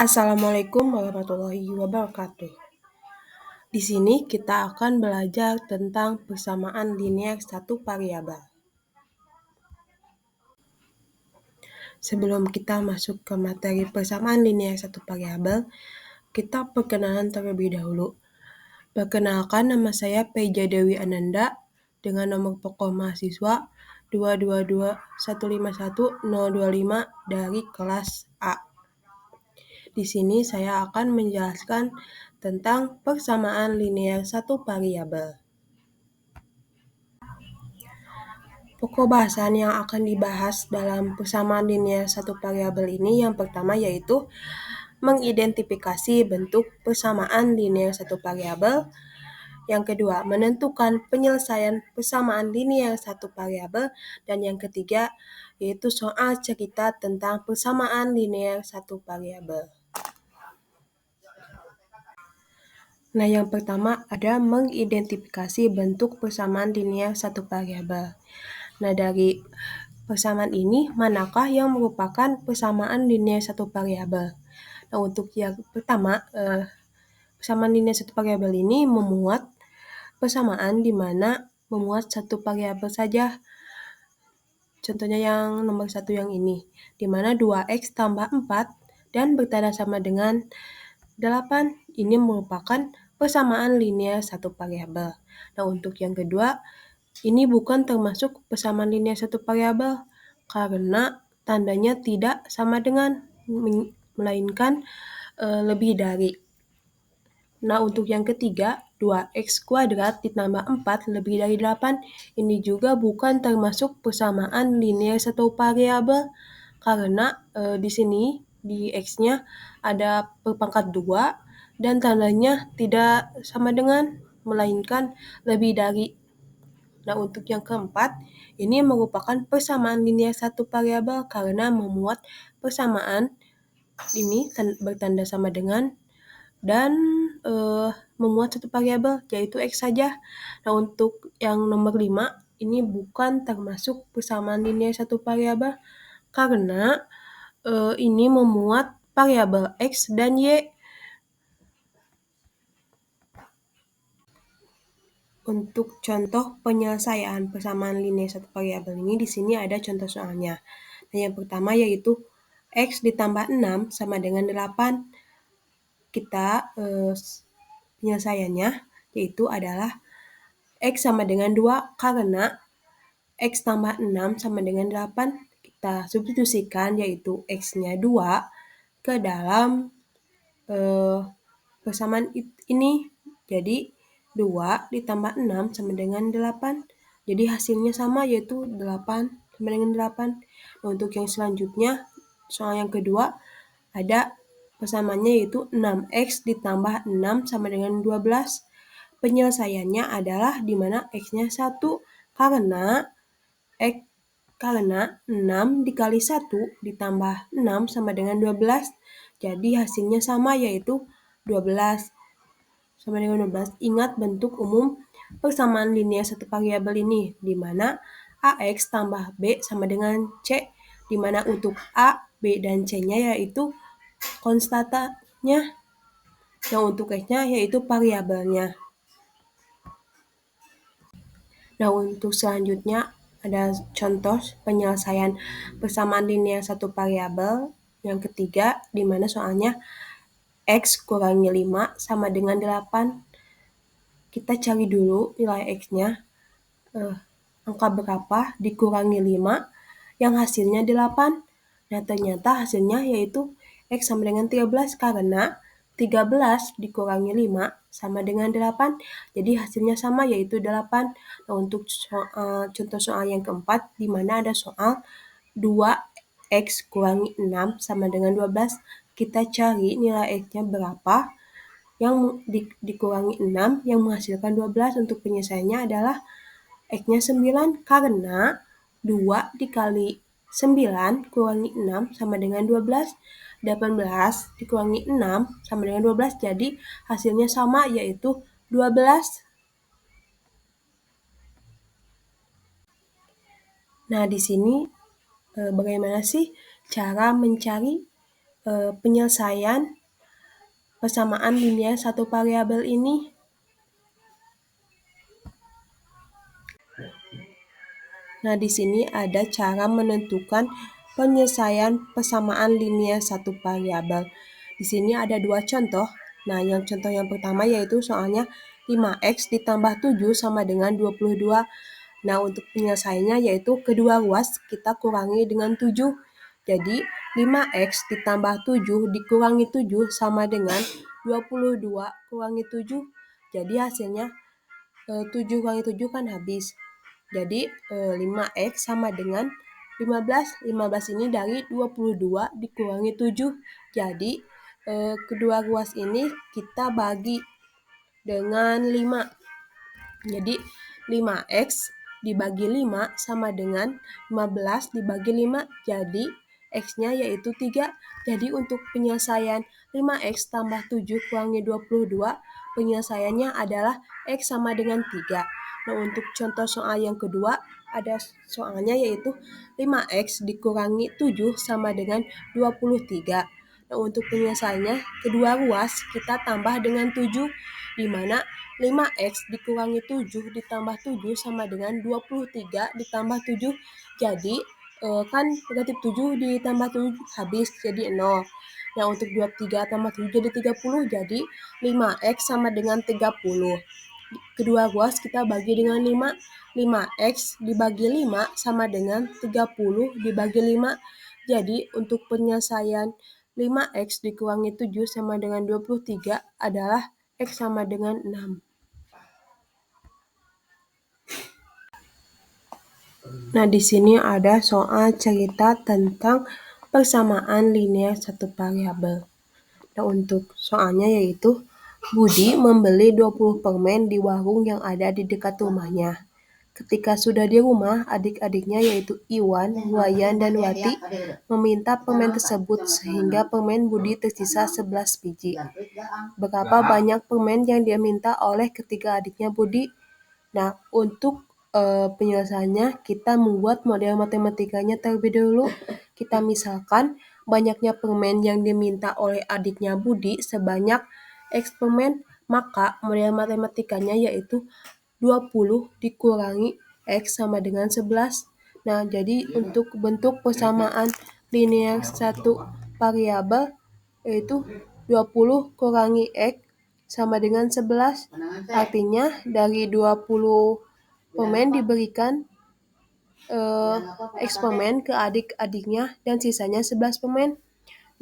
Assalamualaikum warahmatullahi wabarakatuh. Di sini kita akan belajar tentang persamaan linear satu variabel. Sebelum kita masuk ke materi persamaan linear satu variabel, kita perkenalan terlebih dahulu. Perkenalkan, nama saya Peja Dewi Ananda dengan nomor pokok mahasiswa 222151025 dari kelas A. Di sini saya akan menjelaskan tentang persamaan linear satu variabel. Pokok bahasan yang akan dibahas dalam persamaan linear satu variabel ini yang pertama yaitu mengidentifikasi bentuk persamaan linear satu variabel. Yang kedua, menentukan penyelesaian persamaan linear satu variabel. Dan yang ketiga, yaitu soal cerita tentang persamaan linear satu variabel. Nah, yang pertama ada mengidentifikasi bentuk persamaan linear satu variabel. Nah, dari persamaan ini, manakah yang merupakan persamaan linear satu variabel? Nah, untuk yang pertama, persamaan linear satu variabel ini memuat persamaan di mana memuat satu variabel saja. Contohnya yang nomor 1 yang ini, di mana 2x tambah 4 dan bertanda sama dengan 8. Ini merupakan persamaan linear satu variabel. Nah, untuk yang kedua, ini bukan termasuk persamaan linear satu variabel karena tandanya tidak sama dengan, melainkan lebih dari. Nah, untuk yang ketiga, 2x kuadrat ditambah 4 lebih dari 8, ini juga bukan termasuk persamaan linear satu variabel karena di sini di x-nya ada berpangkat 2 dan tandanya tidak sama dengan, melainkan lebih dari. Nah, untuk yang keempat, ini merupakan persamaan linear satu variabel karena memuat persamaan ini bertanda sama dengan dan memuat satu variabel yaitu x saja. Nah, untuk yang nomor 5, ini bukan termasuk persamaan linear satu variabel karena ini memuat variabel x dan y. Untuk contoh penyelesaian persamaan linear satu variabel ini di sini ada contoh soalnya. Nah, yang pertama yaitu x ditambah 6 sama dengan 8. Kita penyelesaiannya yaitu adalah x sama dengan 2 karena x tambah 6 sama dengan 8. Kita substitusikan yaitu x-nya 2 ke dalam persamaan ini. Jadi 2 ditambah 6 sama dengan 8. Jadi hasilnya sama yaitu 8 sama dengan 8. Nah, untuk yang selanjutnya, soal yang kedua ada persamaannya yaitu 6x ditambah 6 sama dengan 12. Penyelesaiannya adalah di mana x-nya 1 karena 6 dikali 1 ditambah 6 sama dengan 12. Jadi hasilnya sama yaitu 12 sama dengan 12. Ingat bentuk umum persamaan linear satu variabel ini, di mana AX tambah B sama dengan C, di mana untuk A, B, dan C-nya yaitu konstantanya, yang untuk X-nya yaitu variabelnya. Nah, untuk selanjutnya ada contoh penyelesaian persamaan linear satu variabel yang ketiga, di mana soalnya X kurangi 5 sama dengan 8. Kita cari dulu nilai X-nya, angka berapa dikurangi 5 yang hasilnya 8. Nah, ternyata hasilnya yaitu X sama dengan 13 karena 13 dikurangi 5 sama dengan 8. Jadi hasilnya sama yaitu 8. Nah, untuk contoh soal yang keempat, di mana ada soal 2x kurangi 6 sama dengan 12. Kita cari nilai X-nya berapa yang dikurangi 6 yang menghasilkan 12. Untuk penyelesaiannya adalah X-nya 9 karena 2 dikali 9 kurangi 6 sama dengan 12. 18 dikurangi 6 sama dengan 12. Jadi hasilnya sama yaitu 12. Nah, di sini bagaimana sih cara mencari penyelesaian persamaan linear satu variabel ini? Nah, di sini ada cara menentukan penyelesaian persamaan linear satu variabel. Di sini ada dua contoh. Nah, yang contoh yang pertama yaitu soalnya 5x ditambah 7 sama dengan 22. Nah, untuk penyelesaiannya yaitu kedua ruas kita kurangi dengan 7. Jadi, 5x ditambah 7 dikurangi 7 sama dengan 22 kurangi 7. Jadi, hasilnya 7 kurangi 7 kan habis. Jadi 5x sama dengan 15. 15 ini dari 22 dikurangi 7. Jadi kedua ruas ini kita bagi dengan 5. Jadi 5x dibagi 5 sama dengan 15 dibagi 5. Jadi x-nya yaitu 3. Jadi untuk penyelesaian 5x tambah 7 kurangi 22, penyelesaiannya adalah x sama dengan 3. Nah, untuk contoh soal yang kedua, ada soalnya yaitu 5x dikurangi 7 sama dengan 23. Nah, untuk penyelesaiannya, kedua ruas kita tambah dengan 7, di mana 5x dikurangi 7 ditambah 7 sama dengan 23 ditambah 7. Jadi, kan negatif 7 ditambah 7 habis, jadi 0. Nah, untuk 23 tambah 7 jadi 30, jadi 5x sama dengan 30. Kedua ruas kita bagi dengan 5. 5x dibagi 5 sama dengan 30 dibagi 5. Jadi untuk penyelesaian 5x dikurangi 7 sama dengan 23 adalah x sama dengan 6. Nah, di sini ada soal cerita tentang persamaan linear satu variabel. Nah, untuk soalnya yaitu Budi membeli 20 permen di warung yang ada di dekat rumahnya. Ketika sudah di rumah, adik-adiknya yaitu Iwan, Wayan, dan Wati meminta permen tersebut sehingga permen Budi tersisa 11 biji. Berapa banyak permen yang dia minta oleh ketiga adiknya Budi? Nah, untuk penyelesaiannya kita membuat model matematikanya terlebih dahulu. Kita misalkan banyaknya permen yang diminta oleh adiknya Budi sebanyak X permen, maka model matematikanya yaitu 20 dikurangi X sama dengan 11. Nah, jadi untuk bentuk persamaan linear satu variabel yaitu 20 kurangi X sama dengan 11. Artinya dari 20 permen diberikan X permen ke adik-adiknya dan sisanya 11 permen.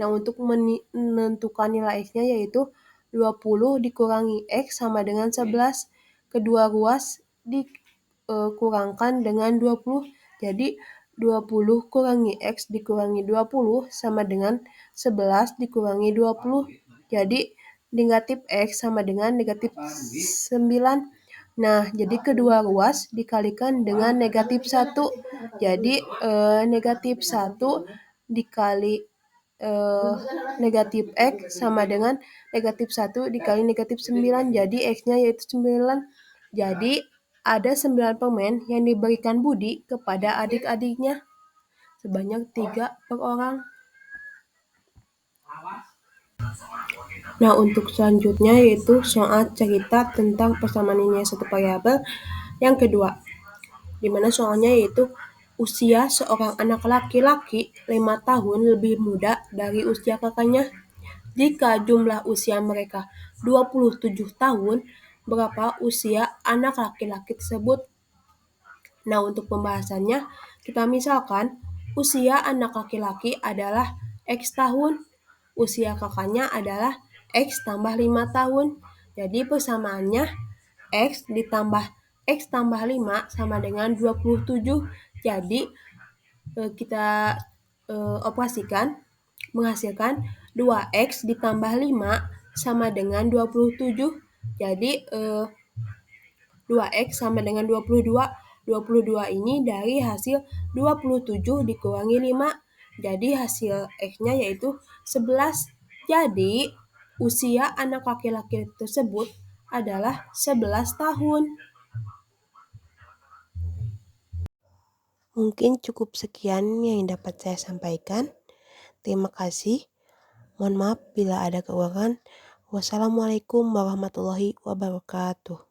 Nah, untuk menentukan nilai X-nya yaitu 20 dikurangi X sama dengan 11. Kedua ruas dikurangkan dengan 20. Jadi 20 kurangi X dikurangi 20 sama dengan 11 dikurangi 20. Jadi negatif X sama dengan negatif 9. Nah, jadi kedua ruas dikalikan dengan negatif 1. Jadi negatif 1 dikali negatif X sama dengan negatif 1 dikali negatif 9. Jadi X-nya yaitu 9. Jadi ada 9 permen yang diberikan Budi kepada adik-adiknya sebanyak 3 per orang. Nah, untuk selanjutnya yaitu soal cerita tentang persamaan linear satu variabel yang kedua, di mana soalnya yaitu usia seorang anak laki-laki 5 tahun lebih muda dari usia kakaknya. Jika jumlah usia mereka 27 tahun, berapa usia anak laki-laki tersebut? Nah, untuk pembahasannya, kita misalkan usia anak laki-laki adalah X tahun, usia kakaknya adalah X tambah 5 tahun. Jadi persamaannya X ditambah X tambah 5 sama dengan 27. Jadi kita operasikan menghasilkan 2X ditambah 5 sama dengan 27. Jadi 2X sama dengan 22. 22 ini dari hasil 27 dikurangi 5. Jadi hasil X-nya yaitu 11. Jadi usia anak laki-laki tersebut adalah 11 tahun. Mungkin cukup sekian yang dapat saya sampaikan. Terima kasih. Mohon maaf bila ada kekurangan. Wassalamualaikum warahmatullahi wabarakatuh.